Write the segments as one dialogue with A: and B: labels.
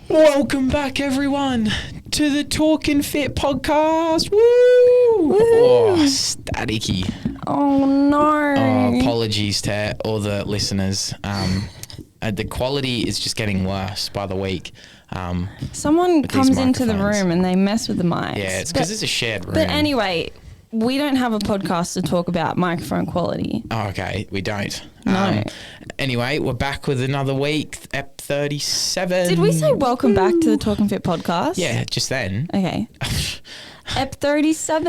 A: Welcome back, everyone, to the Talkin Fit podcast. Woo! Oh, staticky.
B: Oh, no.
A: Oh, apologies to all the listeners. The quality is just getting worse by the week.
B: Someone comes into the
A: microphones.
B: room and they mess with the mics.
A: Yeah, it's because it's a shared room.
B: But anyway, we don't have a podcast to talk about microphone quality.
A: Oh, okay, we don't.
B: No.
A: Anyway, we're back with another week, Ep 37.
B: Did we say welcome back to the Talkin Fit podcast?
A: Yeah, just then.
B: Okay. Ep 37.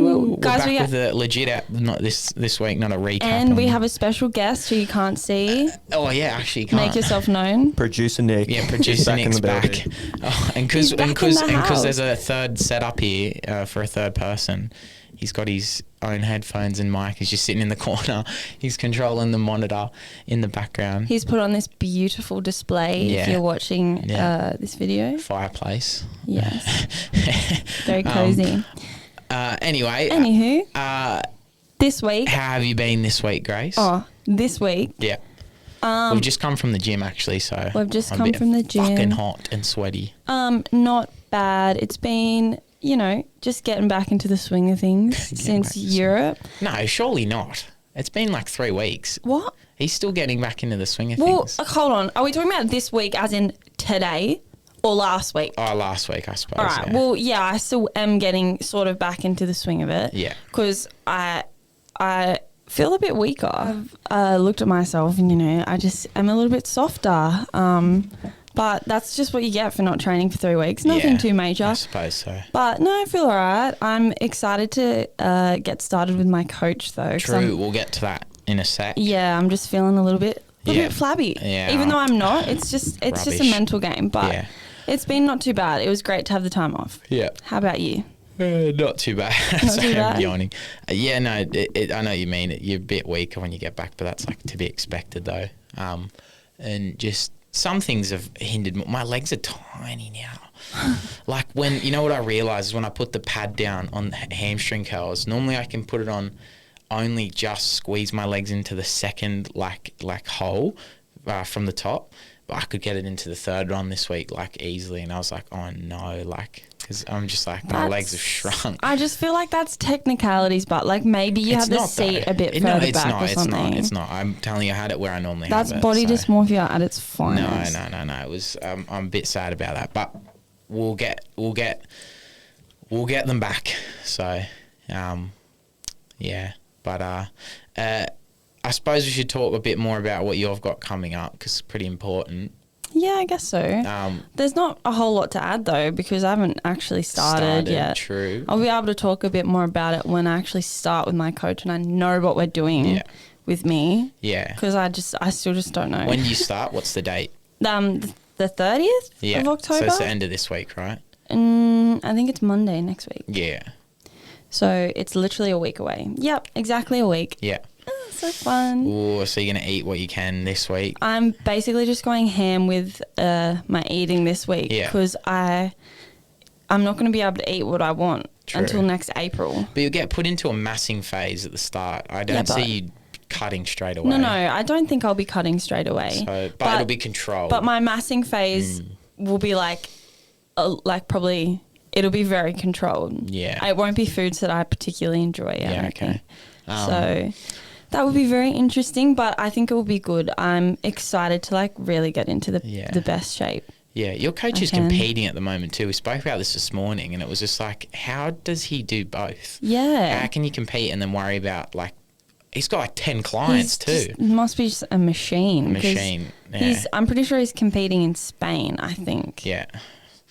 A: We're
B: Guys,
A: back with a legit ep, not this week, not a recap.
B: and we have a special guest who you can't see.
A: Oh, yeah, actually, you can't.
B: Make yourself known.
C: Producer Nick.
A: Yeah, producer
C: Back in
A: Nick's
C: the
A: back.
C: building.
A: Oh, and
B: He's back in the
A: because
B: house.
A: there's a third setup here for a third person. He's got his own headphones and mic. He's just sitting in the corner. He's controlling the monitor in the background.
B: He's put on this beautiful display if
A: Yeah.
B: you're watching
A: Yeah.
B: this video.
A: Fireplace.
B: Yes. Very cozy.
A: Anyway.
B: Anywho, this week.
A: How have you been this week, Grace?
B: Oh, this week.
A: Yeah. We've just come from the gym, actually, so
B: We've just
A: I'm a
B: come
A: bit
B: from the gym.
A: fucking hot and sweaty.
B: Not bad. It's been, just getting back into the swing of things since
A: back to
B: Europe.
A: No, surely not. It's been like 3 weeks.
B: What?
A: He's still getting back into the swing of
B: Well,
A: things.
B: hold on. Are we talking about this week as in today or last week?
A: Oh, last week, I suppose.
B: All right.
A: Yeah.
B: Well, yeah, I still am getting sort of back into the swing of it.
A: Yeah.
B: Because I feel a bit weaker. I've looked at myself and, I just am a little bit softer. But that's just what you get for not training for 3 weeks. Nothing
A: Yeah,
B: too major.
A: I suppose so.
B: But no, I feel all right. I'm excited to get started with my coach though. 'cause
A: True, we'll get to that in a sec.
B: Yeah, I'm just feeling a little bit flabby.
A: Yeah.
B: Even though I'm not, it's just a
A: Rubbish.
B: mental game. But
A: Yeah.
B: it's been not too bad. It was great to have the time off.
A: Yeah.
B: How about you?
A: Not too bad.
B: Not
A: Sorry,
B: too bad?
A: I'm yawning. I know what you mean. You're a bit weaker when you get back, but that's like to be expected though. And just some things have hindered. My legs are tiny now. Like when, what I realised is when I put the pad down on hamstring curls, normally I can put it on only just squeeze my legs into the second like hole from the top, but I could get it into the third one this week like easily, and I was like, oh no, like because I'm just like my legs have shrunk.
B: I just feel like that's technicalities, but like maybe you
A: It's
B: have the
A: not,
B: seat
A: though.
B: a bit
A: No,
B: further
A: it's
B: back
A: not,
B: or
A: it's
B: something.
A: It's not. I'm telling you, I had it where I normally
B: That's
A: have it.
B: body
A: so.
B: dysmorphia at its finest.
A: No. It was. I'm a bit sad about that, but we'll get them back. So, yeah. But I suppose we should talk a bit more about what you've got coming up because it's pretty important.
B: Yeah, I guess so. There's not a whole lot to add though because I haven't actually started yet.
A: True.
B: I'll be able to talk a bit more about it when I actually start with my coach and I know what we're doing with me.
A: Yeah.
B: Because I still just don't know.
A: When do you start? What's the date?
B: The 30th of October.
A: So it's the end of this week, right?
B: I think it's Monday next week.
A: Yeah.
B: So it's literally a week away. Yep, exactly a week.
A: Yeah.
B: Oh, so fun.
A: Ooh, so you're going to eat what you can this week?
B: I'm basically just going ham with my eating this week because I'm not going to be able to eat what I want until next April.
A: But you'll get put into a massing phase at the start. I don't see you cutting straight away.
B: No, I don't think I'll be cutting straight away.
A: So, but it'll be controlled.
B: But my massing phase will be probably, it'll be very controlled.
A: Yeah.
B: It won't be foods that I particularly enjoy.
A: Yeah, okay.
B: So that would be very interesting, but I think it will be good. I'm excited to really get into the best shape.
A: Yeah, your coach is competing at the moment too. We spoke about this morning and it was just like, how does he do both?
B: Yeah.
A: How can you compete and then worry about he's got 10 clients too.
B: Must be just a machine.
A: Yeah.
B: I'm pretty sure he's competing in Spain, I think.
A: Yeah.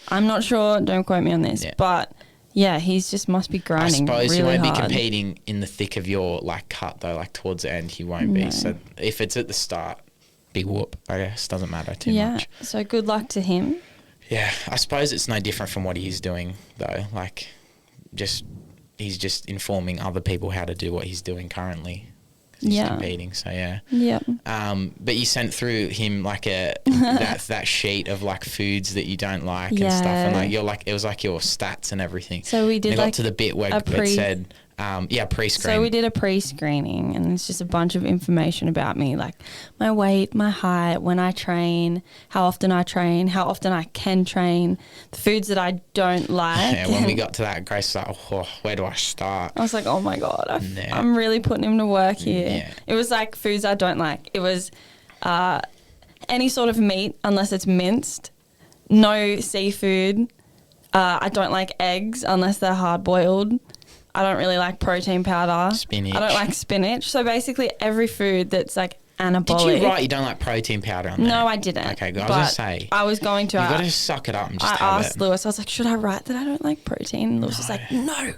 B: I'm not sure, don't quote me on this, but yeah, he's just must be grinding
A: I suppose
B: really
A: he won't
B: hard.
A: be competing in the thick of your cut though, towards the end he won't be. So if it's at the start, big whoop, I guess, doesn't matter too much.
B: Yeah, so good luck to him.
A: Yeah, I suppose it's no different from what he's doing though. He's just informing other people how to do what he's doing currently. He's competing, so yeah.
B: Yeah.
A: But you sent through him that sheet of foods that you don't like and stuff, and it was your stats and everything.
B: So we did
A: got to the bit where it said Pre-screen.
B: So we did a pre-screening, and it's just a bunch of information about me, like my weight, my height, when I train, how often I can train, the foods that I don't like.
A: Yeah, when we got to that, Grace was like, oh, where do I start?
B: I was like, oh my God, I'm really putting him to work here.
A: Yeah.
B: It was like foods I don't like. It was any sort of meat unless it's minced, no seafood. I don't like eggs unless they're hard-boiled. I don't really like protein powder.
A: Spinach.
B: I don't like spinach. So basically every food that's like anabolic.
A: Did you write you don't like protein powder on there?
B: No, I didn't.
A: Okay, good. I was going to say.
B: I was going to.
A: You've got to suck it up and just
B: I
A: have
B: asked
A: it.
B: Lewis, I was like, should I write that I don't like protein? And Lewis was like, no,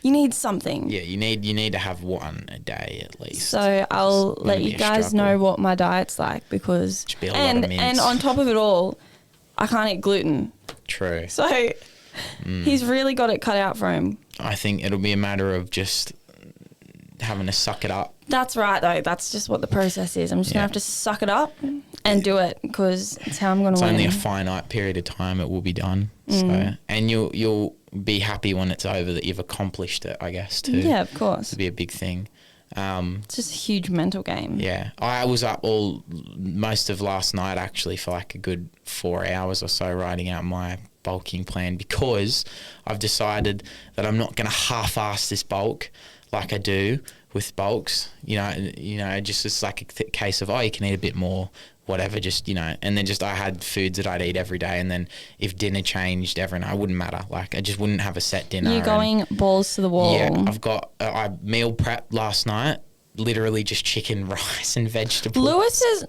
B: you need something.
A: Yeah, you need to have one a day at least.
B: So I'll
A: It's
B: let
A: gonna
B: you
A: be a
B: guys
A: struggle.
B: know what my diet's like because
A: Should be a lot of mince.
B: and on top of it all, I can't eat gluten.
A: True.
B: So he's really got it cut out for him.
A: I think it'll be a matter of just having to suck it up.
B: That's right, though. That's just what the process is. I'm just going to have to suck it up and do it because it's how I'm going to win.
A: It's only a finite period of time it will be done. So, and you'll be happy when it's over that you've accomplished it, I guess, too.
B: Yeah, of course.
A: It'll be a big thing.
B: It's just a huge mental game.
A: Yeah. I was up most of last night, actually, for like a good 4 hours or so writing out my bulking plan because I've decided that I'm not going to half-ass this bulk like I do with bulks, just it's like a case of, you can eat a bit more, whatever, just, and then just I had foods that I'd eat every day, and then if dinner changed every night, it wouldn't matter. Like I just wouldn't have a set dinner.
B: You're going balls to the wall.
A: Yeah, I've got, I meal prepped last night, literally just chicken, rice and vegetables.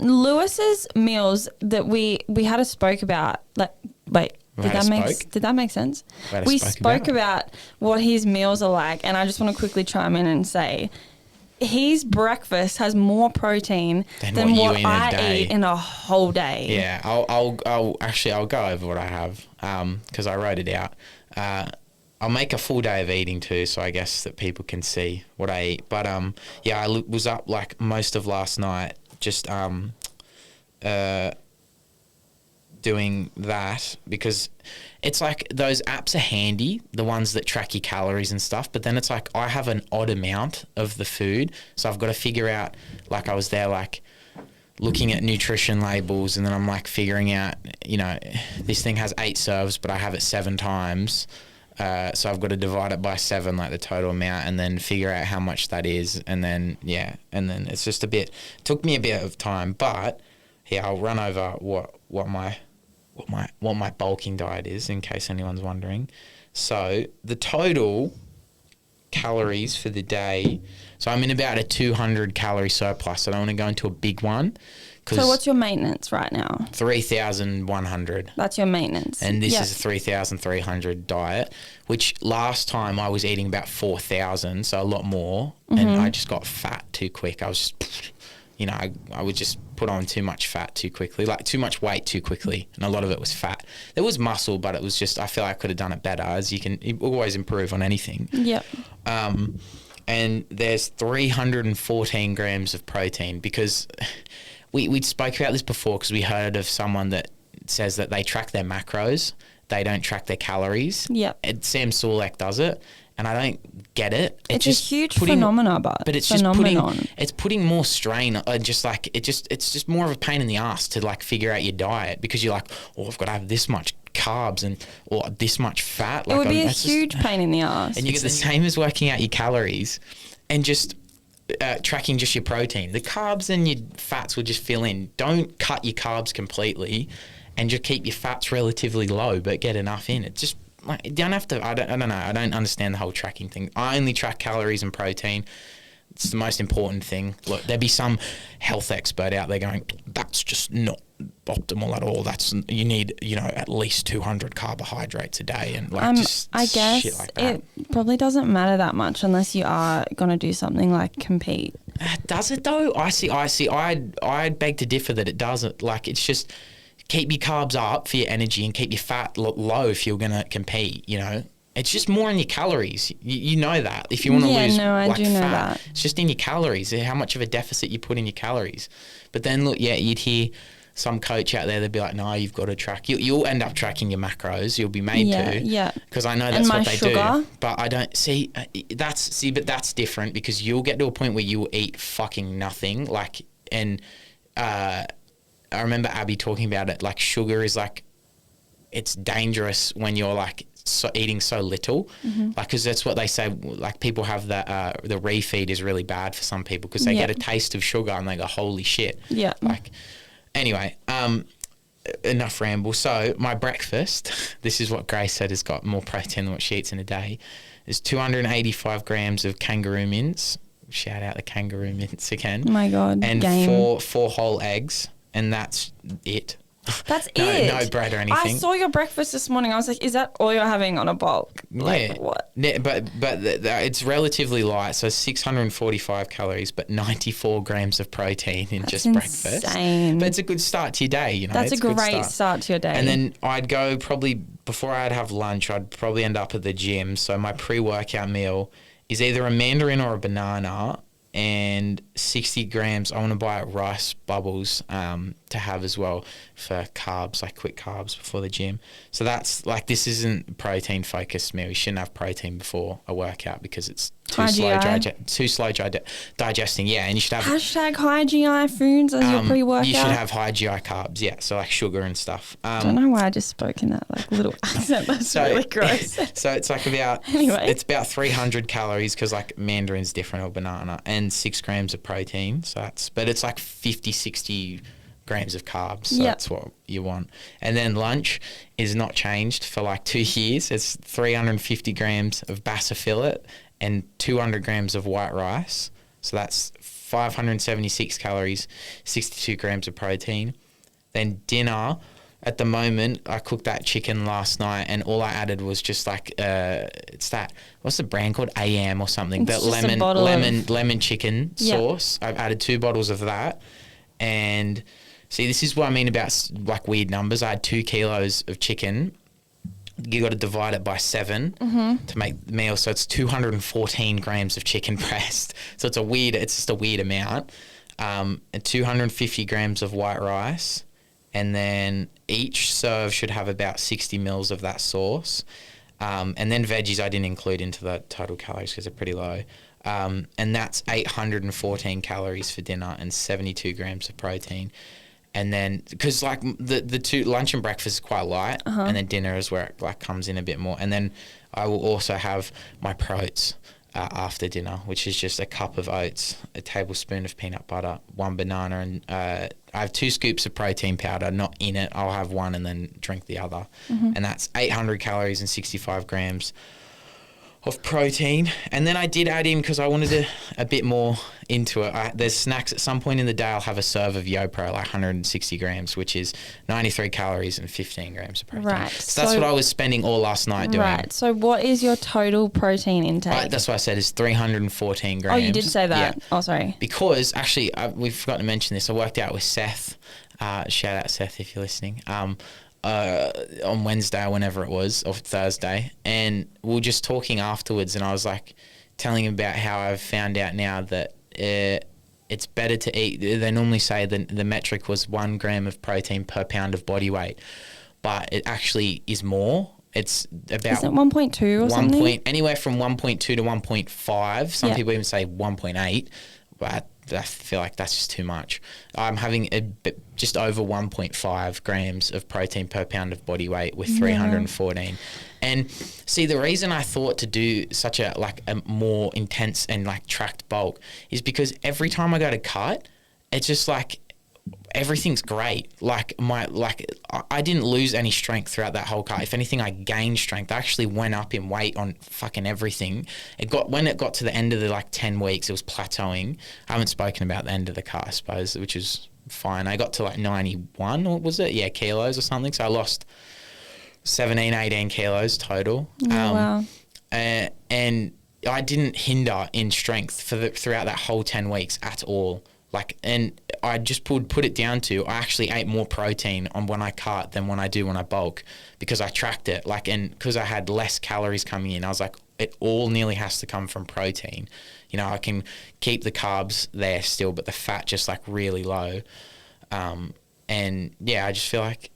B: Lewis's meals that we had a spoke about, like, wait, did that make sense? We spoke about what his meals are like, and I just want to quickly chime in and say his breakfast has more protein than what I eat in a whole day.
A: Yeah, I'll go over what I have because I wrote it out. I'll make a full day of eating too, so I guess that people can see what I eat. But I was up like most of last night, just doing that because it's like those apps are handy, the ones that track your calories and stuff, but then it's like I have an odd amount of the food, so I've got to figure out, like I was there like looking at nutrition labels, and then I'm like figuring out, this thing has 8 serves but I have it 7 times, so I've got to divide it by 7, like the total amount, and then figure out how much that is, and then it's just took me a bit of time, but I'll run over what my bulking diet is in case anyone's wondering. So the total calories for the day, so I'm in about a 200 calorie surplus. I don't want to go into a big one.
B: So what's your maintenance right now?
A: 3,100.
B: That's your maintenance.
A: And this is a 3,300 diet, which last time I was eating about 4,000, so a lot more. And I just got fat too quick. I was just, I would just put on too much fat too quickly, like too much weight too quickly. And a lot of it was fat. There was muscle, but it was just, I feel like I could have done it better, as you can always improve on anything.
B: Yep.
A: And there's 314 grams of protein because we spoke about this before because we heard of someone that says that they track their macros. They don't track their calories.
B: Yep.
A: Sam Sulek does it. And I don't get it.
B: It's just a huge phenomenon,
A: but it's just putting more strain. It's just more of a pain in the ass to like figure out your diet because you're like, I've got to have this much carbs or this much fat.
B: It would be a huge pain in the ass.
A: And you get the same as working out your calories and just tracking just your protein. The carbs and your fats will just fill in. Don't cut your carbs completely, and just keep your fats relatively low, but get enough in. It just like, you don't have to. I don't know. I don't understand the whole tracking thing. I only track calories and protein. It's the most important thing. Look, there'd be some health expert out there going, that's just not optimal at all. You need, at least 200 carbohydrates a day, and just
B: I guess
A: shit like that.
B: It probably doesn't matter that much unless you are going to do something like compete.
A: Does it though? I see. I'd beg to differ that it doesn't. Like, it's just keep your carbs up for your energy and keep your fat low if you're going to compete, It's just more in your calories. You know that. If you want to lose
B: I do know
A: fat,
B: that.
A: it's just in your calories, how much of a deficit you put in your calories. But then, look, you'd hear some coach out there, they'll be like, no, you've got to track. You'll end up tracking your macros. You'll be made to.
B: Yeah.
A: Because I know that's what they
B: sugar.
A: do. But I don't see. But that's different because you'll get to a point where you will eat fucking nothing. Like, and I remember Abby talking about it. Like, sugar is like, it's dangerous when you're like eating so little, like, because that's what they say. Like, people have that the refeed is really bad for some people because they get a taste of sugar and they go, holy shit.
B: Yeah.
A: Like, anyway, enough ramble. So my breakfast, this is what Grace said has got more protein than what she eats in a day, is 285 grams of kangaroo mince. Shout out the kangaroo mince again.
B: Oh my God.
A: And four whole eggs, and that's it.
B: That's it.
A: No bread or anything.
B: I saw your breakfast this morning. I was like, is that all you're having on a bulk? Like, what?
A: Yeah, but it's relatively light, so 645 calories, but 94 grams of protein in just breakfast.
B: Insane.
A: But it's a good start to your day, you know.
B: That's a great start to your day.
A: And then I'd go probably, before I'd have lunch, I'd probably end up at the gym. So my pre-workout meal is either a mandarin or a banana, and 60 grams, I want to buy rice bubbles to have as well for carbs, like quick carbs before the gym. So that's like, this isn't a protein focused meal. You shouldn't have protein before a workout because it's too slow digesting. Yeah, and you should have
B: hashtag high GI foods as your pre-workout.
A: You should have high GI carbs, yeah, so like sugar and stuff.
B: I don't know why I just spoke in that like little accent. That's really gross.
A: So it's like it's about 300 calories because like mandarin's different or banana, and 6 grams of protein. So but it's like 50, 60 grams of carbs. So that's what you want. And then lunch is not changed for like 2 years. It's 350 grams of bassa fillet and 200 grams of white rice. So that's 576 calories, 62 grams of protein. Then dinner, at the moment, I cooked that chicken last night, and all I added was just like what's the brand called? AM or something.
B: It's
A: that lemon chicken sauce. I've added 2 bottles of that. And see, this is what I mean about like weird numbers. I had 2 kilos of chicken. You got to divide it by 7 to make the meal. So it's 214 grams of chicken breast. So it's just a weird amount. And 250 grams of white rice. And then each serve should have about 60 mils of that sauce. And then veggies I didn't include into the total calories because they're pretty low. And that's 814 calories for dinner and 72 grams of protein. And then, because like the 2 lunch and breakfast is quite light, and then dinner is where it like comes in a bit more. And then I will also have my proats after dinner, which is just a cup of oats, a tablespoon of peanut butter, 1 banana, and I have 2 scoops of protein powder, not in it. I'll have 1 and then drink the other. And that's 800 calories and 65 grams of protein. And then I did add in, because I wanted a bit more into it, there's snacks. At some point in the day I'll have a serve of YoPro, like 160 grams, which is 93 calories and 15 grams of protein.
B: Right.
A: So that's what I was spending all last night doing.
B: Right. So what is your total protein intake?
A: That's what I said, is 314 grams.
B: Oh, you did say that. Yeah. Oh, sorry.
A: Because actually, we forgot to mention this. I worked out with Seth. Shout out Seth if you're listening. On Wednesday or whenever it was, or Thursday, and we were just talking afterwards, and I was like telling him about how I've found out now that it's better to eat. They normally say the metric was 1 gram of protein per pound of body weight, but it actually is more. It's about,
B: is it 1.2 or something?
A: Anywhere from 1.2 to 1.5. Some people even say 1.8, but I feel like that's just too much. I'm having just over 1.5 grams of protein per pound of body weight with 314. And see, the reason I thought to do such a more intense and like tracked bulk is because every time I go to cut, it's just like everything's great. I didn't lose any strength throughout that whole cut. If anything, I gained strength. I actually went up in weight on fucking everything. When it got to the end of the 10 weeks, it was plateauing. I haven't spoken about the end of the cut, I suppose, which is fine. I got to 91, or was it? Yeah, kilos or something. So I lost 17, 18 kilos total.
B: Wow.
A: And I didn't hinder in strength throughout that whole 10 weeks at all. And I just put it down to, I actually ate more protein on when I cut than when I do when I bulk, because I tracked it. And because I had less calories coming in, I was like, it all nearly has to come from protein. You know, I can keep the carbs there still, but the fat just really low. And I just feel like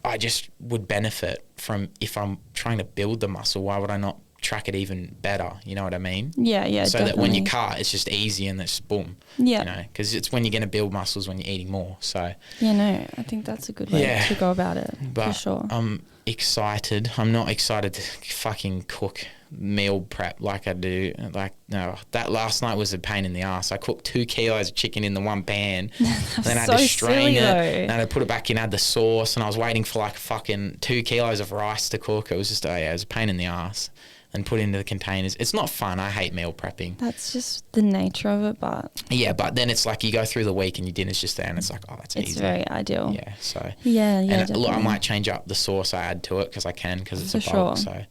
A: I just would benefit from, if I'm trying to build the muscle, why would I not track it even better? You know what I mean?
B: Yeah,
A: so
B: definitely.
A: that when you cut, it's just easy and it's boom.
B: Yeah.
A: Because it's when you're going to build muscles when you're eating more. So
B: I think that's a good way to go about it.
A: But
B: for sure.
A: I'm excited. I'm not excited to fucking cook meal prep like I do. Like, no, that last night was a pain in the ass. I cooked 2 kilos of chicken in the one pan. Then I had to strain it. Then I had to put it back in, add the sauce, and I was waiting for like fucking 2 kilos of rice to cook. It was just, it was a pain in the ass. And put into the containers. It's not fun. I hate meal prepping.
B: That's just the nature of it, but...
A: Yeah, but then it's like you go through the week and your dinner's just there and it's like, oh, that's easy.
B: It's very ideal.
A: Yeah, so...
B: Yeah,
A: and
B: look,
A: I might change up the sauce I add to it because I can, because it's
B: For
A: a bulk,
B: sure.
A: so...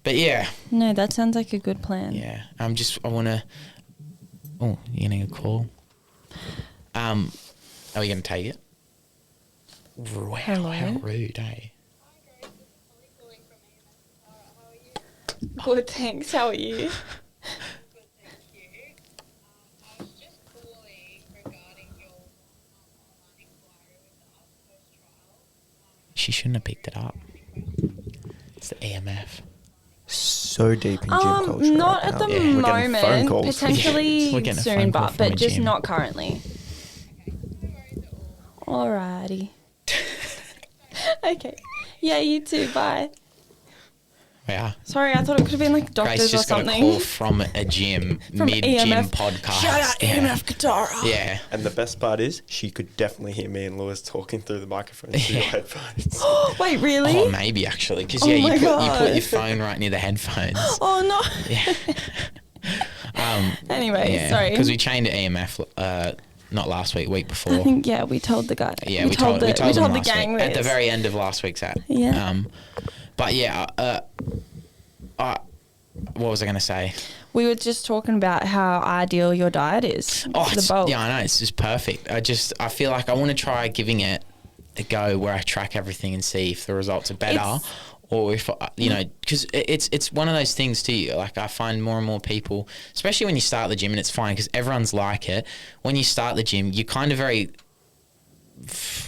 A: But yeah.
B: No, that sounds like a good plan.
A: Yeah. I want to... Oh, you're getting a call? Are we going to take it? Wow,
B: Hello?
A: how rude, eh?
B: Good, thanks. How are you?
C: Good, thank you. I was just calling regarding your online inquiry with us post-trial.
A: She shouldn't have picked it up. It's the EMF.
D: So deep in gym culture.
B: Not
D: right
B: at
D: now.
B: the
D: We're getting phone
B: moment.
D: calls.
B: Potentially
A: We're getting a
B: soon,
A: phone call from
B: but
A: a
B: just
A: gym.
B: not currently. Alrighty. Okay. Yeah, you too. Bye.
A: Yeah.
B: Sorry, I thought it could have been like doctors
A: Grace
B: or
A: just got a
B: something.
A: call from a gym,
B: From
A: mid-gym
B: EMF.
A: podcast.
B: Shout out EMF Katara.
A: Yeah.
D: And the best part is, she could definitely hear me and Lewis talking through the microphone through your headphones.
B: Wait, really?
A: Oh, maybe actually, because
B: Oh my
A: you
B: God.
A: put your phone right near the headphones.
B: Oh no.
A: Yeah.
B: Anyway, sorry.
A: Because we changed to EMF not last week, week before.
B: I think we told the guy.
A: Yeah, we told them
B: the
A: last
B: gang
A: week, at the
B: this.
A: very end of last week's app.
B: Yeah.
A: But yeah, what was I going to say?
B: We were just talking about how ideal your diet is for the bulk.
A: Yeah, I know, it's just perfect. I feel like I want to try giving it a go where I track everything and see if the results are better. Or if, because it's one of those things too, like I find more and more people, especially when you start the gym, and it's fine because everyone's like it. When you start the gym, you're kind of very,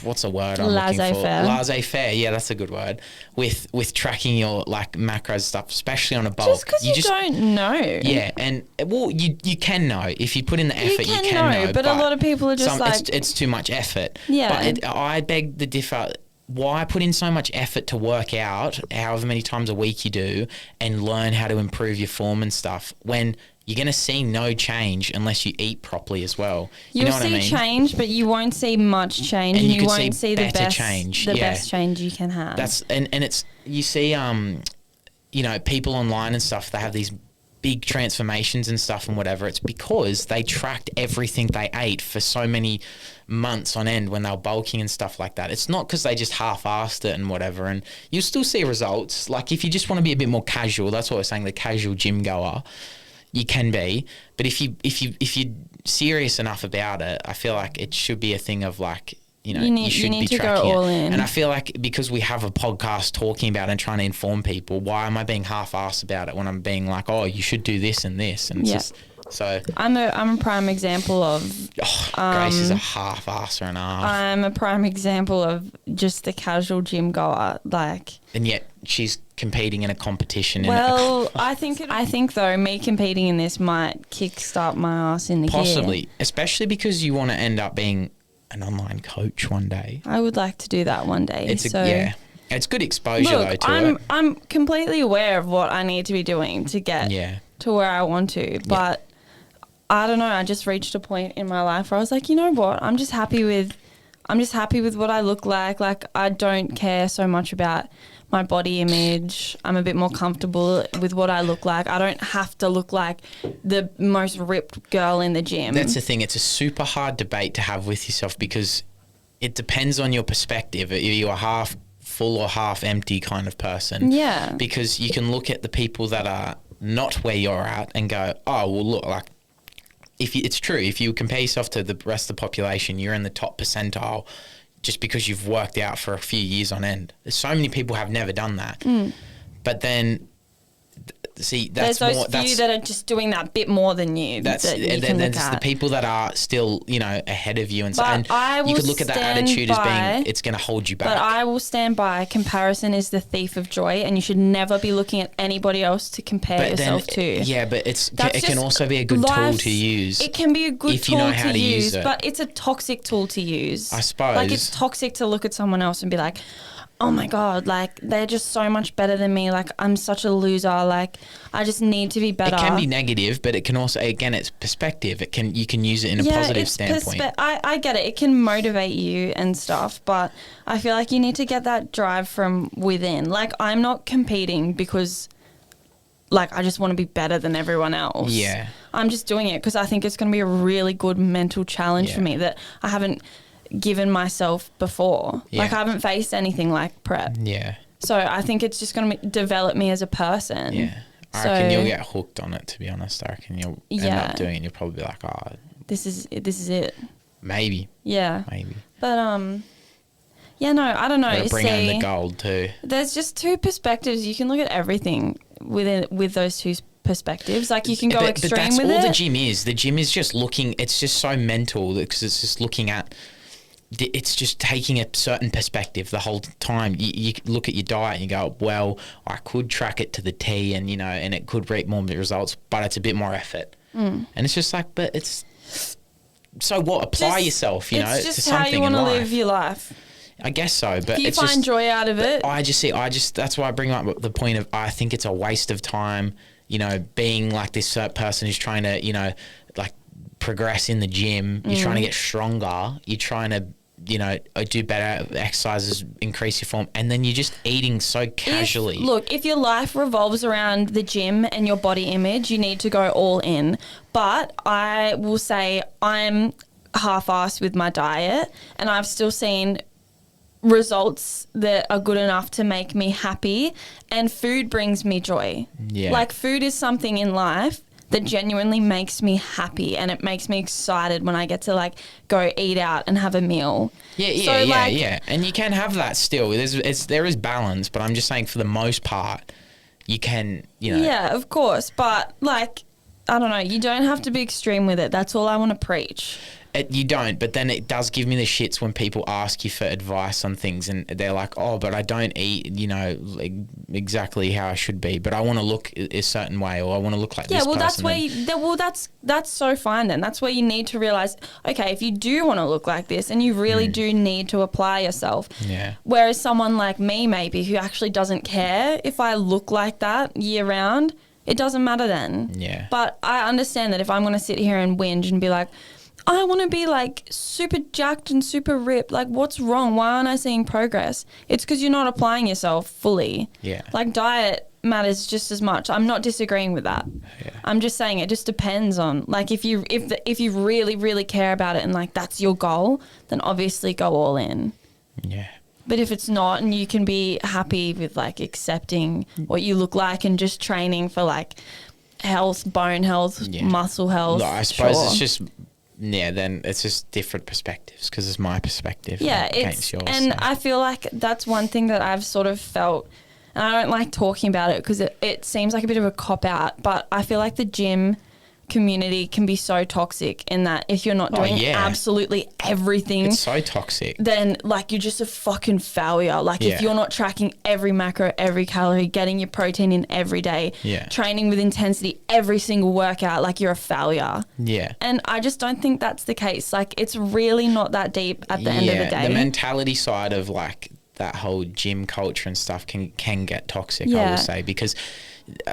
A: what's a word I'm looking for?
B: Laissez-faire.
A: Laissez-faire, yeah, that's a good word. With tracking your like macros stuff, especially on a bulk.
B: Just because you don't know.
A: Yeah, and well, you can know if you put in the effort. You can know,
B: but a lot of people are just like
A: it's too much effort.
B: Yeah,
A: but I beg the differ. Why put in so much effort to work out however many times a week you do and learn how to improve your form and stuff when you're going to see no change unless you eat properly as well. You know what I mean?
B: You'll see change, but you won't see much change, and you won't see the best
A: change.
B: Best change you can have.
A: That's and it's you see people online and stuff, they have these big transformations and stuff and whatever. It's because they tracked everything they ate for so many months on end when they were bulking and stuff like that. It's not because they just half-assed it and whatever, and you'll still see results. Like if you just want to be a bit more casual, that's what we're saying, the casual gym goer, you can be. But if you're serious enough about it, I feel like it should be a thing of like, you should be
B: to
A: tracking
B: go all
A: it.
B: in.
A: And I feel like because we have a podcast talking about it and trying to inform people, why am I being half-assed about it when I'm being like, oh, you should do this and this, and it's just so.
B: I'm a prime example of.
A: Grace is a half-asser and a half.
B: I'm a prime example of just the casual gym goer, like.
A: And yet she's competing in a competition.
B: I think though, me competing in this might kickstart my ass in the
A: possibly,
B: gear.
A: especially because you want to end up being an online coach one day.
B: I would like to do that one day.
A: It's good exposure though to it.
B: I'm completely aware of what I need to be doing to get to where I want to, but I don't know. I just reached a point in my life where I was like, you know what? I'm just happy with what I look like. Like I don't care so much about my body image. I'm a bit more comfortable with what I look like. I don't have to look like the most ripped girl in the gym.
A: That's the thing. It's a super hard debate to have with yourself because it depends on your perspective. Are you a half full or half empty kind of person?
B: Yeah.
A: Because you can look at the people that are not where you're at and go, oh, well, look, like, it's true. If you compare yourself to the rest of the population, you're in the top percentile just because you've worked out for a few years on end. So many people have never done that. But then see,
B: There's
A: that's
B: those
A: more.
B: few that are just doing that bit more than you.
A: That's
B: that you
A: and
B: can
A: then
B: look
A: there's the
B: at.
A: people that are still, ahead of you, and so
B: But
A: and
B: I
A: you
B: will
A: could look at that
B: stand
A: attitude as
B: by-
A: being it's going to hold you back.
B: But I will stand by comparison is the thief of joy, and you should never be looking at anybody else to compare yourself to.
A: Yeah, but it can
B: just
A: also be a good tool
B: life's-
A: to use.
B: It can be a good
A: if you
B: tool
A: know how
B: to use,
A: it.
B: but it's a toxic tool to use.
A: I suppose.
B: Like, it's toxic to look at someone else and be like, oh my God, like, they're just so much better than me. Like, I'm such a loser. Like, I just need to be better.
A: It can be negative, but it can also, again, it's perspective. You can use it in a positive standpoint.
B: I get it. It can motivate you and stuff, but I feel like you need to get that drive from within. Like, I'm not competing because, like, I just want to be better than everyone else.
A: Yeah.
B: I'm just doing it because I think it's going to be a really good mental challenge for me that I haven't given myself before.
A: Yeah.
B: Like, I haven't faced anything like prep.
A: Yeah.
B: So I think it's just going to develop me as a person.
A: Yeah. I reckon you'll get hooked on it, to be honest. I reckon you'll end up doing it and you'll probably be like, oh.
B: This is it.
A: Maybe.
B: Yeah.
A: Maybe.
B: But, yeah, no, I don't know.
A: Gotta bring home the gold too.
B: There's just two perspectives. You can look at everything with those two perspectives. Like, you can go extreme
A: but that's
B: with
A: all
B: it.
A: the gym is. The gym is just looking, it's just so mental because it's just looking at, it's just taking a certain perspective the whole time. You look at your diet and you go, well, I could track it to the T and, and it could reap more results, but it's a bit more effort. And it's just like, but it's, so what? Apply yourself,
B: it's just
A: to something
B: how you want to
A: in life.
B: live your life.
A: I guess so, but
B: If you
A: it's
B: find
A: just,
B: joy out of it.
A: I just that's why I bring up the point of I think it's a waste of time, being like this person who's trying to, like progress in the gym. You're trying to get stronger. You're trying to, do better exercises, increase your form, and then you're just eating so casually.
B: If your life revolves around the gym and your body image, you need to go all in. But I will say I'm half-assed with my diet, and I've still seen results that are good enough to make me happy, and food brings me joy.
A: Yeah.
B: Like, food is something in life that genuinely makes me happy, and it makes me excited when I get to, like, go eat out and have a meal.
A: Yeah. And you can have that still. There is balance, but I'm just saying for the most part, you can,
B: Yeah, of course. But, like, I don't know. You don't have to be extreme with it. That's all I want to preach.
A: You don't, but then it does give me the shits when people ask you for advice on things and they're like, oh, but I don't eat, like exactly how I should be, but I want to look a certain way or I want to look like this person.
B: That's so fine then. That's where you need to realize, okay, if you do want to look like this and you really do need to apply yourself.
A: Yeah.
B: Whereas someone like me maybe who actually doesn't care if I look like that year round, it doesn't matter then.
A: Yeah.
B: But I understand that if I'm going to sit here and whinge and be like, I want to be like super jacked and super ripped. Like, what's wrong? Why aren't I seeing progress? It's because you're not applying yourself fully.
A: Yeah.
B: Like, diet matters just as much. I'm not disagreeing with that.
A: Yeah.
B: I'm just saying it just depends on, like, if you really, really care about it and, like, that's your goal, then obviously go all in.
A: Yeah.
B: But if it's not and you can be happy with, like, accepting what you look like and just training for, like, health, bone health, muscle health.
A: No, I suppose it's just... Yeah, then it's just different perspectives because it's my perspective against yours.
B: And I feel like that's one thing that I've sort of felt, and I don't like talking about it because it seems like a bit of a cop-out, but I feel like the gym community can be so toxic in that if you're not doing absolutely everything,
A: it's so toxic,
B: then like you're just a fucking failure. Like if you're not tracking every macro, every calorie, getting your protein in every day, training with intensity every single workout, like you're a failure.
A: Yeah.
B: And I just don't think that's the case. Like it's really not that deep at the end of the day.
A: The mentality side of like that whole gym culture and stuff can get toxic, I will say, because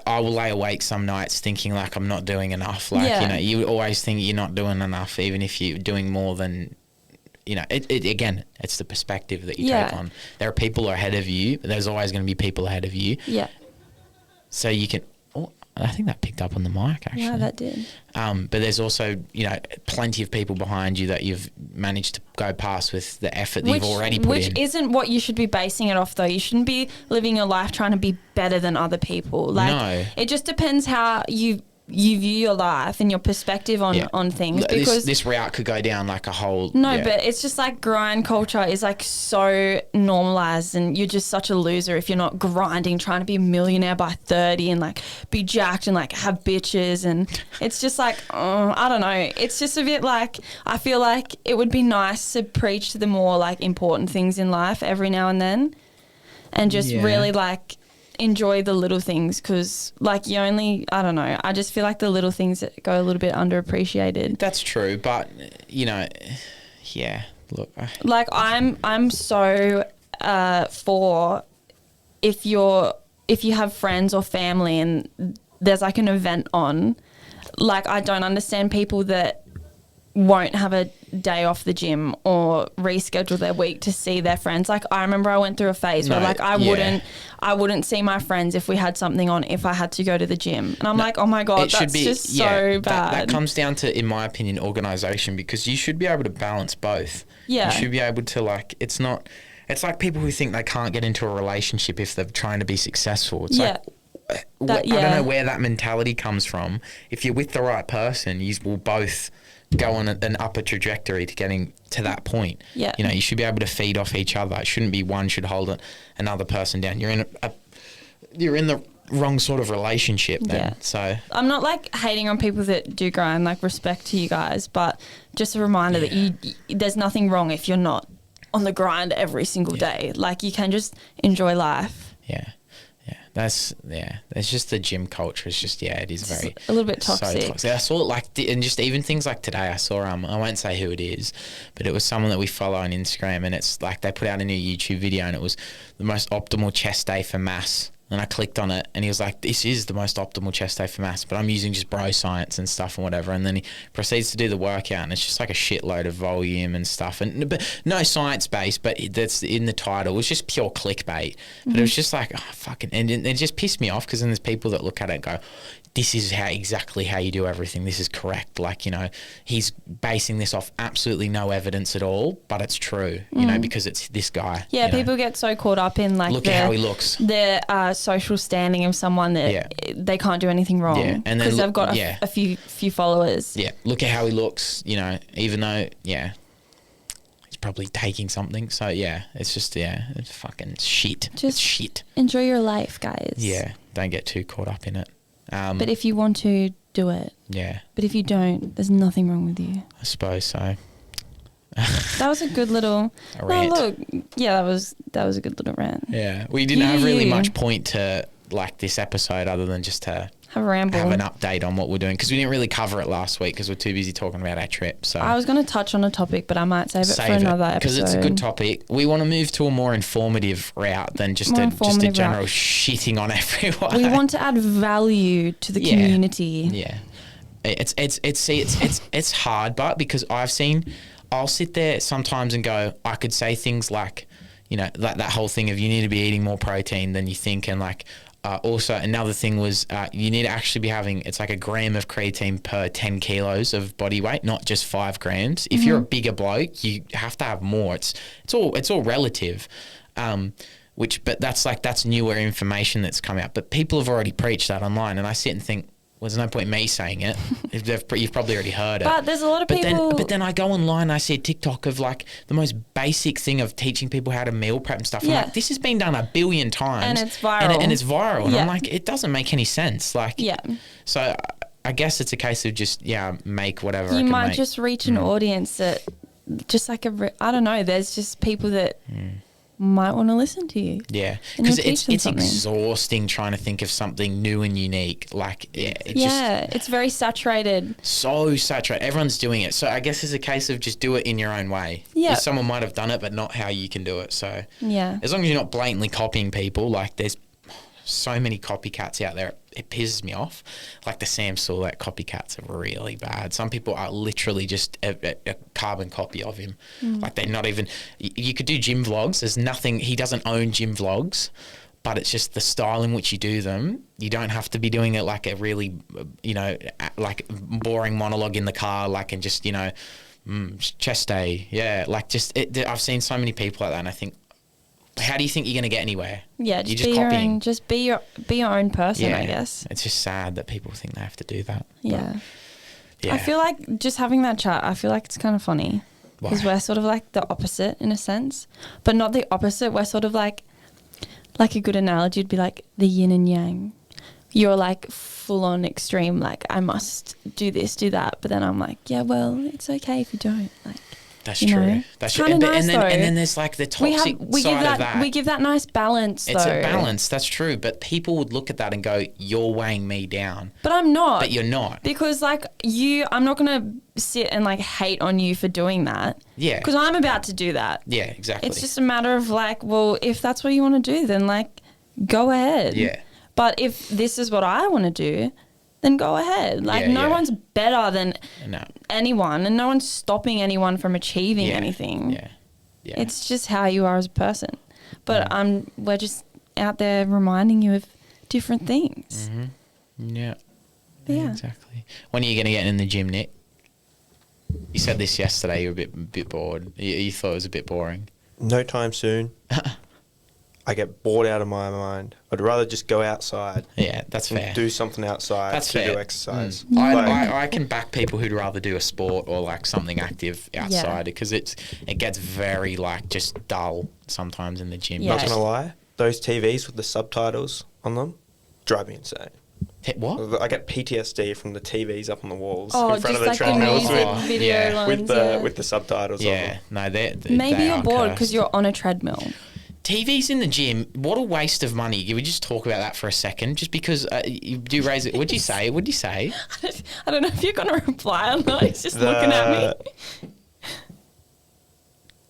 A: I will lay awake some nights thinking like I'm not doing enough. Like, you always think you're not doing enough, even if you're doing more than, again, it's the perspective that you take on. There are people who are ahead of you, but there's always going to be people ahead of you.
B: Yeah.
A: So you can, I think that picked up on the mic actually.
B: Yeah, that did.
A: But there's also, plenty of people behind you that you've managed to go past with the effort that you've already put in.
B: Which isn't what you should be basing it off though. You shouldn't be living your life trying to be better than other people. Like,
A: no.
B: It just depends how you you view your life and your perspective on things, because
A: this route could go down like a whole
B: but it's just like grind culture is like so normalized, and you're just such a loser if you're not grinding, trying to be a millionaire by 30 and like be jacked and like have bitches, and it's just like I don't know, it's just a bit like, I feel like it would be nice to preach to the more like important things in life every now and then, and just really like enjoy the little things, because like you only, I don't know, I just feel like the little things that go a little bit underappreciated.
A: That's true, but you know, look,
B: like I'm so for if you have friends or family and there's like an event on, like I don't understand people that won't have a day off the gym or reschedule their week to see their friends. Like I remember I went through a phase where like I wouldn't see my friends if we had something on, if I had to go to the gym. And I'm like, oh my God, that's just so bad.
A: That comes down to, in my opinion, organisation, because you should be able to balance both.
B: Yeah.
A: You should be able to, like, it's like people who think they can't get into a relationship if they're trying to be successful. It's like, I don't know where that mentality comes from. If you're with the right person, you will both go on an upper trajectory to getting to that point.
B: Yeah.
A: You know, you should be able to feed off each other. It shouldn't be one should hold another person down. You're in the wrong sort of relationship then.
B: Yeah.
A: So
B: I'm not like hating on people that do grind, like respect to you guys, but just a reminder that there's nothing wrong if you're not on the grind every single day. Like you can just enjoy life.
A: Yeah. There's just the gym culture. It's just, it is very
B: a little bit toxic.
A: So toxic. I saw it like, and just even things like today, I saw, I won't say who it is, but it was someone that we follow on Instagram, and it's like they put out a new YouTube video and it was the most optimal chest day for mass. And I clicked on it and he was like, this is the most optimal chest day for mass, but I'm using just bro science and stuff and whatever. And then he proceeds to do the workout and it's just like a shitload of volume and stuff. But no science base, but that's in the title. It was just pure clickbait. But it was just like, and it just pissed me off, because then there's people that look at it and go, this is exactly how you do everything. This is correct. Like, you know, he's basing this off absolutely no evidence at all, but it's true, you know, because it's this guy.
B: Yeah, people get so caught up in like
A: look at how he looks.
B: Their social standing of someone that they can't do anything wrong. Yeah, and because they've got a few followers.
A: Yeah, look at how he looks, you know, even though, he's probably taking something. So, it's just, it's fucking shit.
B: Just
A: it's shit.
B: Enjoy your life, guys.
A: Yeah, don't get too caught up in it.
B: But if you want to, do it.
A: Yeah.
B: But if you don't, there's nothing wrong with you.
A: I suppose so.
B: That was a good little
A: rant.
B: No, look, that was a good little rant.
A: Yeah, we didn't have really much point to like this episode other than just to
B: have a ramble,
A: have an update on what we're doing, because we didn't really cover it last week because we're too busy talking about our trip. So
B: I was going to touch on a topic, but I might save it for another episode,
A: because it's a good topic. We want to move to a more informative route than just a general shitting on everyone.
B: We want to add value to the community.
A: Yeah, it's hard, but because I'll sit there sometimes and go, I could say things like, you know, that whole thing of you need to be eating more protein than you think, and like. Also, another thing was you need to actually be having, it's like a gram of creatine per 10 kilos of body weight, not just 5 grams. If you're a bigger bloke, you have to have more. It's all relative. But that's newer information that's come out. But people have already preached that online, and I sit and think, well, there's no point in me saying it. You've probably already heard it.
B: But there's a lot of people...
A: But then I go online and I see a TikTok of like the most basic thing of teaching people how to meal prep and stuff. I'm like, this has been done 1 billion times.
B: And it's viral.
A: And it's viral. And I'm like, it doesn't make any sense. Like, so I guess it's a case of just, make whatever I can
B: might
A: make.
B: just reach an audience that just like I don't know, there's just people that... might want to listen to you.
A: Yeah, because it's exhausting trying to think of something new and unique. Like,
B: it's very saturated.
A: So saturated. Everyone's doing it. So I guess it's a case of just do it in your own way.
B: Yeah.
A: Someone might have done it, but not how you can do it. So as long as you're not blatantly copying people, like there's so many copycats out there. It pisses me off. Like the Sam Sulek copycats are really bad. Some people are literally just a carbon copy of him. Like they're not even... You could do gym vlogs. There's nothing... He doesn't own gym vlogs, but it's just the style in which you do them. You don't have to be doing it like a really, like boring monologue in the car, like, and just, chest day. Yeah, like just... I've seen so many people like that, and I think... How do you think you're going to get anywhere?
B: Yeah,
A: You're
B: just be your own. Just be your own person. I guess.
A: It's just sad that people think they have to do that.
B: Yeah.
A: Yeah.
B: I feel like just having that chat, I feel like it's kind of funny. Because we're sort of like the opposite in a sense. But not the opposite. We're sort of like a good analogy would be like the yin and yang. You're like full on extreme, like I must do this, do that. But then I'm like, yeah, well, it's okay if you don't. Like,
A: that's true.
B: Know?
A: That's
B: true. And
A: then there's like the toxic side of that.
B: We give that nice balance, though.
A: It's a balance. That's true. But people would look at that and go, "You're weighing me down."
B: But I'm not.
A: But you're not.
B: Because like I'm not gonna sit and like hate on you for doing that.
A: Yeah.
B: Because I'm about to do that.
A: Yeah, exactly.
B: It's just a matter of like, well, if that's what you want to do, then like, go ahead.
A: Yeah.
B: But if this is what I want to do, then go ahead. Like, no one's better than anyone, and no one's stopping anyone from achieving anything.
A: Yeah. Yeah.
B: It's just how you are as a person. But we're just out there reminding you of different things.
A: Mm-hmm. Yeah.
B: Yeah.
A: Exactly. When are you going to get in the gym, Nick? You said this yesterday. You were a bit bored. You thought it was a bit boring.
D: No time soon. I get bored out of my mind. I'd rather just go outside.
A: Yeah, that's fair.
D: Do something outside.
A: That's
D: to
A: fair.
D: do exercise.
A: I can back people who'd rather do a sport or like something active outside because it gets very like just dull sometimes in the gym.
B: Yeah.
D: Not gonna lie, those TVs with the subtitles on them drive me insane.
A: What?
D: I get PTSD from the TVs up on the walls
B: Oh,
D: in front of
B: just
D: the
B: like
D: treadmills
B: the music video lines,
D: with the subtitles on them.
A: Yeah, no, they're
B: Maybe
A: they
B: you're
A: are
B: bored
A: cursed.
B: because you're on a treadmill.
A: TVs in the gym, what a waste of money. Can we just talk about that for a second? Just because you do raise it. What'd you say?
B: I don't know if you're going to reply or not. He's just looking at me.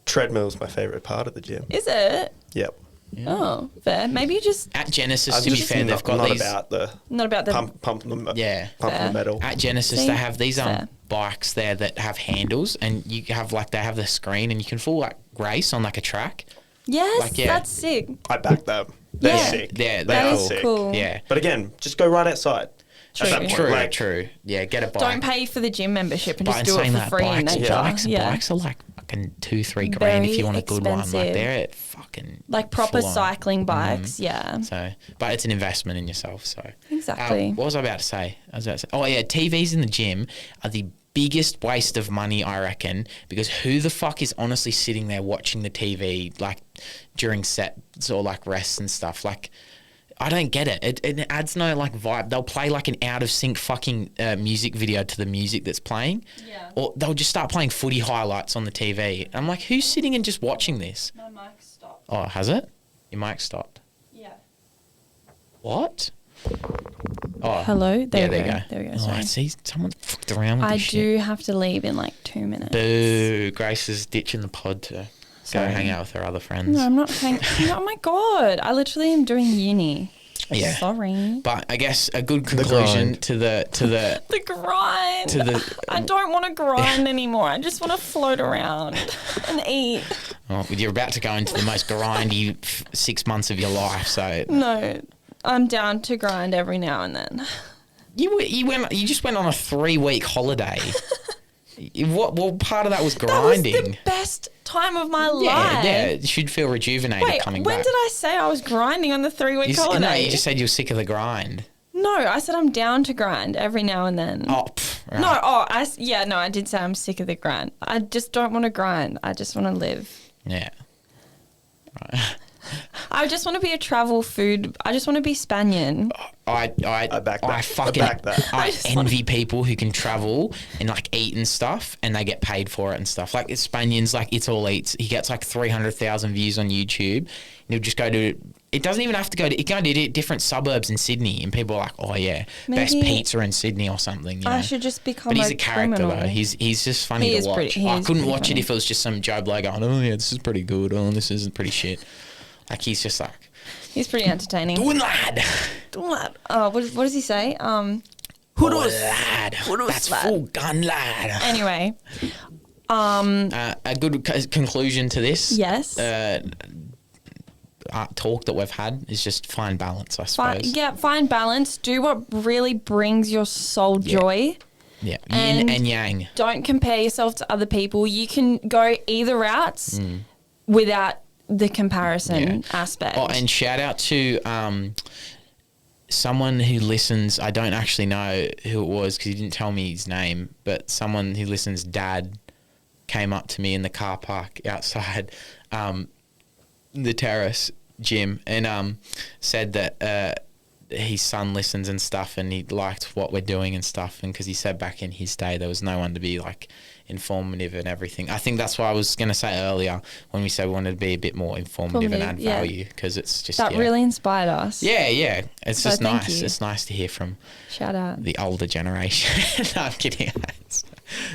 D: Treadmill's my favourite part of the gym.
B: Is it?
D: Yep.
A: Yeah.
B: Oh, fair. Maybe you just...
A: At Genesis, to be fair, they've got
D: not
A: these...
B: Not about the...
D: pumping the
B: Fair.
D: metal.
A: At Genesis,
B: See?
A: they have these
B: Fair.
A: bikes there that have handles, and you have they have the screen, and you can full like race on like a track.
B: Yes,
A: Like, yeah.
B: that's sick.
D: I back them. They're
B: Yeah.
D: sick.
A: Yeah,
B: That
A: they're
B: is
D: sick.
B: cool.
A: Yeah.
D: But again, just go right outside.
B: True.
D: At that point,
A: True,
D: like,
A: true. Yeah, get a bike.
B: Don't pay for the gym membership and
A: But
B: just
A: in
B: do it
A: saying
B: for
A: that,
B: free in
A: bikes,
B: nature.
A: bikes are like fucking 2-3 grand if
B: Very
A: you want a good one.
B: expensive.
A: Like they're fucking
B: Like proper
A: full on.
B: cycling bikes, yeah.
A: So, but it's an investment in yourself. So
B: Exactly.
A: what was I about to say? Oh yeah, TVs in the gym are the biggest waste of money, I reckon, because who the fuck is honestly sitting there watching the TV like during sets or like rests and stuff? Like, I don't get it. It adds no like vibe. They'll play like an out of sync fucking music video to the music that's playing, or they'll just start playing footy highlights on the TV. I'm like, who's sitting and just watching this?
B: My mic stopped.
A: Oh, has it? Your mic stopped.
B: Yeah.
A: What? Oh,
B: Hello? There
A: yeah,
B: we
A: there
B: go.
A: you go.
B: There we go,
A: Oh,
B: sorry.
A: I see someone fucked around with
B: I
A: this shit.
B: do have to leave in like 2 minutes.
A: Boo. Grace is ditching the pod to
B: Sorry.
A: go hang out with her other friends.
B: No, I'm not hanging. Oh my God. I literally am doing uni.
A: Yeah.
B: Sorry.
A: But I guess a good conclusion
D: grind.
A: to the
B: The grind.
A: To the-
B: I don't want to grind anymore. I just want to float around and eat.
A: well, you're about to go into the most grindy 6 months of your life, so
B: No, I'm down to grind every now and then.
A: you just went on a 3-week holiday. What part of that was grinding?
B: That was the best time of my
A: yeah,
B: life.
A: yeah, you should feel rejuvenated
B: Wait,
A: coming
B: when
A: back.
B: did I say I was grinding on the 3-week holiday?
A: No, you just said you were sick of the grind.
B: No, I said I'm down to grind every now and then.
A: Oh, right.
B: No, I did say I'm sick of the grind. I just don't want to grind. I just want to live.
A: Yeah. Right.
B: I just want to be a travel food. I just want to be Spaniard.
A: I
D: back that.
A: I fucking
D: I back that.
A: I
B: just
A: envy people who can travel and like eat and stuff, and they get paid for it and stuff. Like Spaniards, like It's All Eats. He gets like 300,000 views on YouTube. And he'll just go to. It doesn't even have to go to. It can go to different suburbs in Sydney, and people are like, "Oh yeah, best
B: Maybe
A: pizza in Sydney or something." You
B: I
A: know?
B: should just become
A: But he's
B: a
A: a character
B: criminal.
A: though. He's just funny
B: He
A: to
B: is
A: watch.
B: pretty- he
A: I
B: is
A: couldn't
B: pretty
A: watch
B: funny.
A: it if it was just some Joe bloke going, "Oh yeah, this is pretty good. Oh, this isn't pretty shit." Like he's just like,
B: He's pretty entertaining.
A: "Doing lad,
B: Oh, what does he say?
A: oh, lad, that's
B: lad."
A: full gun lad."
B: Anyway,
A: A good conclusion to this.
B: yes.
A: Talk that we've had is just find balance, I suppose.
B: Find balance. Do what really brings your soul joy.
A: Yeah. Yin
B: And-
A: and yang.
B: Don't compare yourself to other people. You can go either routes without the comparison aspect.
A: Oh, and shout out to someone who listens. I don't actually know who it was because he didn't tell me his name, but someone who listens, Dad, came up to me in the car park outside the terrace gym and said that his son listens and stuff, and he liked what we're doing and stuff, and because he said back in his day there was no one to be like informative and everything. I think that's what I was going to say earlier when we said we wanted to be a bit more informative and add value, because it's just
B: that really inspired us.
A: Yeah, it's so just nice. It's nice to hear from
B: shout out
A: the older generation. No, I'm kidding.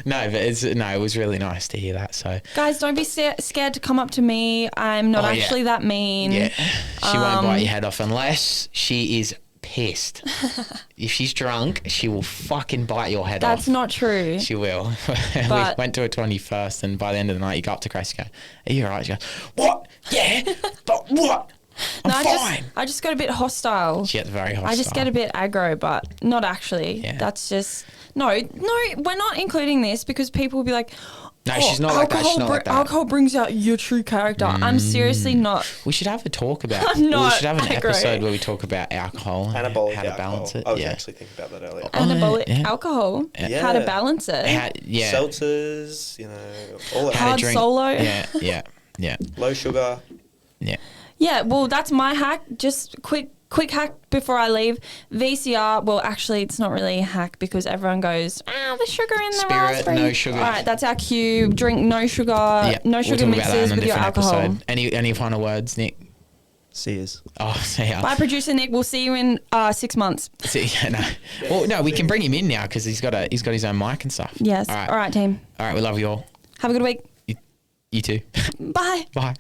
A: No, but it was really nice to hear that. So
B: guys, don't be scared to come up to me. I'm not actually that mean.
A: Yeah, she won't bite your head off unless she is pissed. If she's drunk, she will fucking bite your head off.
B: That's not true.
A: She will. We went to her 21st, and by the end of the night, you go up to Grace and go, "Are you alright?" She goes, "What? Yeah, but what? I'm fine."
B: I just got a bit hostile.
A: She gets very hostile.
B: I just get a bit aggro, but not actually. Yeah. That's just no. We're not including this because people will be like,
A: no, she's not like that. She's not like that.
B: Alcohol brings out your true character. I'm seriously not.
A: We should have a talk about.
B: I'm not
A: we should have an
B: aggro.
A: episode where we talk about alcohol and
D: Anabolic
A: how to
D: alcohol.
A: balance it.
D: I was actually thinking about that earlier.
B: Anabolic alcohol.
D: Yeah.
B: How to balance it.
D: Seltzers, all that.
B: Hard solo.
A: Yeah.
D: Low sugar.
A: Yeah.
B: Yeah, well, that's my hack. Just quick hack before I leave. VCR, well, actually, it's not really a hack because everyone goes, the sugar in the raspberry.
A: No sugar.
B: All right, that's our cue. Drink no sugar, no sugar mixes with your alcohol.
A: Episode. Any final words, Nick?
D: Cheers.
A: Oh, see ya.
B: Bye, producer Nick. We'll see you in 6 months.
A: Well, no, we can bring him in now because he's got his own mic and stuff.
B: Yes. All right, team.
A: All right, we love you all.
B: Have a good week.
A: You too.
B: Bye.
A: Bye.